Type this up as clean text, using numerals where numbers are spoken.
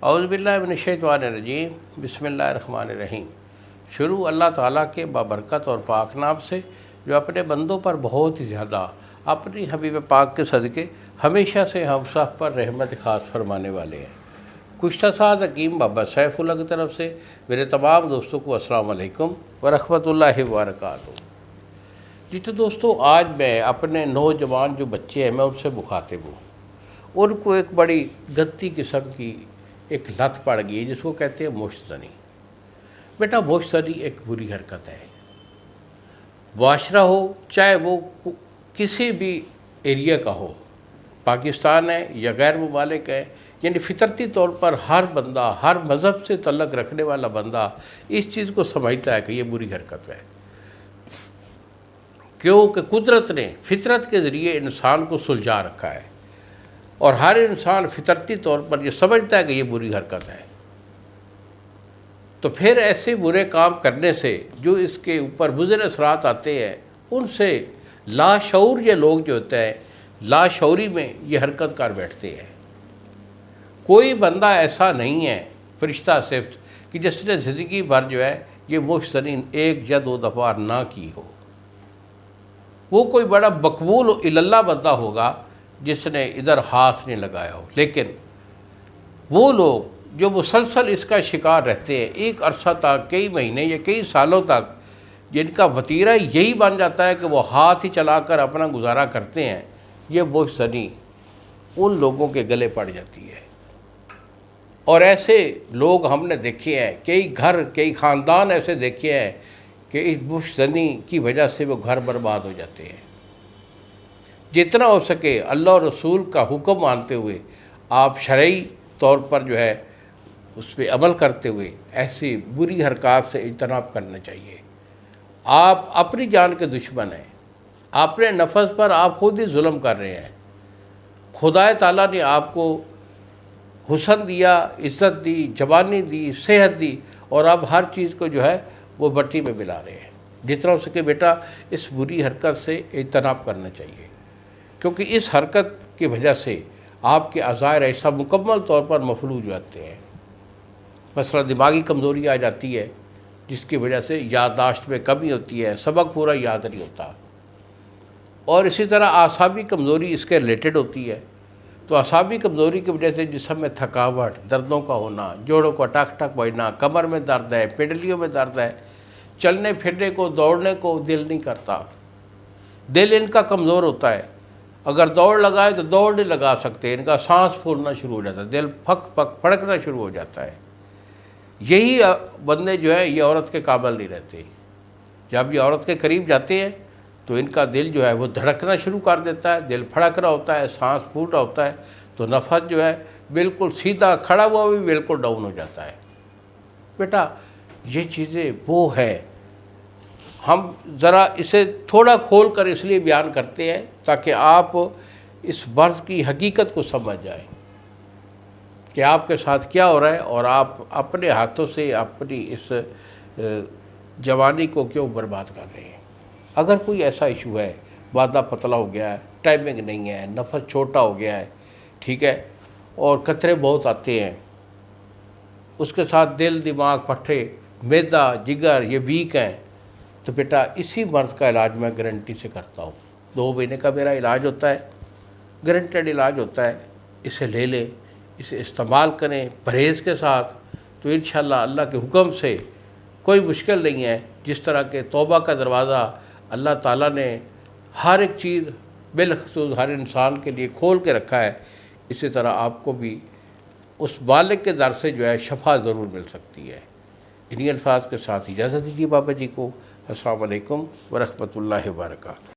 اعوذ باللہ من الشیطان الرجیم، بسم اللہ الرحمن الرحیم۔ شروع اللہ تعالیٰ کے بابرکت اور پاک نام سے جو اپنے بندوں پر بہت ہی زیادہ اپنی حبیب پاک کے صدقے ہمیشہ سے ہم سب پر رحمت خاص فرمانے والے ہیں۔ کشتہ سعد حکیم بابا سیف اللہ کی طرف سے میرے تمام دوستوں کو السلام علیکم ورحمۃ اللہ وبرکاتہ۔ جی تو دوستو، آج میں اپنے نوجوان جو بچے ہیں میں ان سے مخاطب ہوں۔ ان کو ایک بڑی گندی قسم کی ایک لت پڑ گئی ہے جس کو کہتے ہیں مشت زنی۔ بیٹا، مشت زنی ایک بری حرکت ہے۔ معاشرہ ہو چاہے وہ کسی بھی ایریا کا ہو، پاکستان ہے یا غیر ممالک ہے، یعنی فطرتی طور پر ہر بندہ، ہر مذہب سے تعلق رکھنے والا بندہ اس چیز کو سمجھتا ہے کہ یہ بری حرکت ہے، کیونکہ قدرت نے فطرت کے ذریعے انسان کو سلجھا رکھا ہے اور ہر انسان فطرتی طور پر یہ سمجھتا ہے کہ یہ بری حرکت ہے۔ تو پھر ایسے برے کام کرنے سے جو اس کے اوپر مضر اثرات آتے ہیں، ان سے لاشعور یہ لوگ جو ہوتے ہیں، لاشعوری میں یہ حرکت کر بیٹھتے ہیں۔ کوئی بندہ ایسا نہیں ہے فرشتہ صفت کہ جس نے زندگی بھر جو ہے یہ مشت زنی ایک یا دو دفعہ نہ کی ہو۔ وہ کوئی بڑا مقبول اللہ بندہ ہوگا جس نے ادھر ہاتھ نہیں لگایا ہو، لیکن وہ لوگ جو مسلسل اس کا شکار رہتے ہیں ایک عرصہ تک، کئی مہینے یا کئی سالوں تک، جن کا وتیرہ یہی بن جاتا ہے کہ وہ ہاتھ ہی چلا کر اپنا گزارا کرتے ہیں، یہ مشت زنی ان لوگوں کے گلے پڑ جاتی ہے۔ اور ایسے لوگ ہم نے دیکھے ہیں، کئی گھر، کئی خاندان ایسے دیکھے ہیں کہ اس مشت زنی کی وجہ سے وہ گھر برباد ہو جاتے ہیں۔ جتنا ہو سکے اللہ اور رسول کا حکم مانتے ہوئے آپ شرعی طور پر جو ہے اس پہ عمل کرتے ہوئے ایسی بری حرکات سے اجتناب کرنا چاہیے۔ آپ اپنی جان کے دشمن ہیں، اپنے نفس پر آپ خود ہی ظلم کر رہے ہیں۔ خدا تعالیٰ نے آپ کو حسن دیا، عزت دی، جوانی دی، صحت دی، اور اب ہر چیز کو جو ہے وہ مٹی میں ملا رہے ہیں۔ جتنا ہو سکے بیٹا اس بری حرکت سے اجتناب کرنا چاہیے، کیونکہ اس حرکت کی وجہ سے آپ کے اعضاء ایسا مکمل طور پر مفلوج ہو جاتے ہیں۔ مثلا دماغی کمزوری آ جاتی ہے جس کی وجہ سے یادداشت میں کمی ہوتی ہے، سبق پورا یاد نہیں ہوتا، اور اسی طرح اعصابی کمزوری اس کے ریلیٹڈ ہوتی ہے۔ تو اعصابی کمزوری کی وجہ سے جسم میں تھکاوٹ، دردوں کا ہونا، جوڑوں کا ٹک ٹک بجنا، کمر میں درد ہے، پنڈلیوں میں درد ہے، چلنے پھرنے کو، دوڑنے کو دل نہیں کرتا۔ دل ان کا کمزور ہوتا ہے، اگر دوڑ لگائے تو دوڑ نہیں لگا سکتے، ان کا سانس پھولنا شروع ہو جاتا ہے، دل پھک پھک پھڑکنا شروع ہو جاتا ہے۔ یہی بندے جو ہے یہ عورت کے قابل نہیں رہتے۔ جب یہ عورت کے قریب جاتے ہیں تو ان کا دل جو ہے وہ دھڑکنا شروع کر دیتا ہے، دل پھڑک رہا ہوتا ہے، سانس پھول رہا ہوتا ہے، تو نفس جو ہے بالکل سیدھا کھڑا ہوا بھی بالکل ڈاؤن ہو جاتا ہے۔ بیٹا یہ چیزیں وہ ہے، ہم ذرا اسے تھوڑا کھول کر اس لیے بیان کرتے ہیں تاکہ آپ اس مرض کی حقیقت کو سمجھ جائیں کہ آپ کے ساتھ کیا ہو رہا ہے، اور آپ اپنے ہاتھوں سے اپنی اس جوانی کو کیوں برباد کر رہے ہیں۔ اگر کوئی ایسا ایشو ہے، وعدہ پتلا ہو گیا ہے، ٹائمنگ نہیں ہے، نفس چھوٹا ہو گیا ہے، ٹھیک ہے، اور قطرے بہت آتے ہیں، اس کے ساتھ دل، دماغ، پٹھے، معدہ، جگر یہ ویک ہیں، تو بیٹا اسی مرض کا علاج میں گارنٹی سے کرتا ہوں۔ 2 مہینے کا میرا علاج ہوتا ہے، گارنٹیڈ علاج ہوتا ہے، اسے لے لیں، اسے استعمال کریں پرہیز کے ساتھ، تو انشاءاللہ اللہ کے حکم سے کوئی مشکل نہیں ہے۔ جس طرح کہ توبہ کا دروازہ اللہ تعالیٰ نے ہر ایک چیز بالخصوص ہر انسان کے لیے کھول کے رکھا ہے، اسی طرح آپ کو بھی اس بالغ کے در سے جو ہے شفا ضرور مل سکتی ہے۔ انہی الفاظ کے ساتھ اجازت دیجیے بابا جی کو۔ السلام علیکم ورحمۃ اللہ وبرکاتہ۔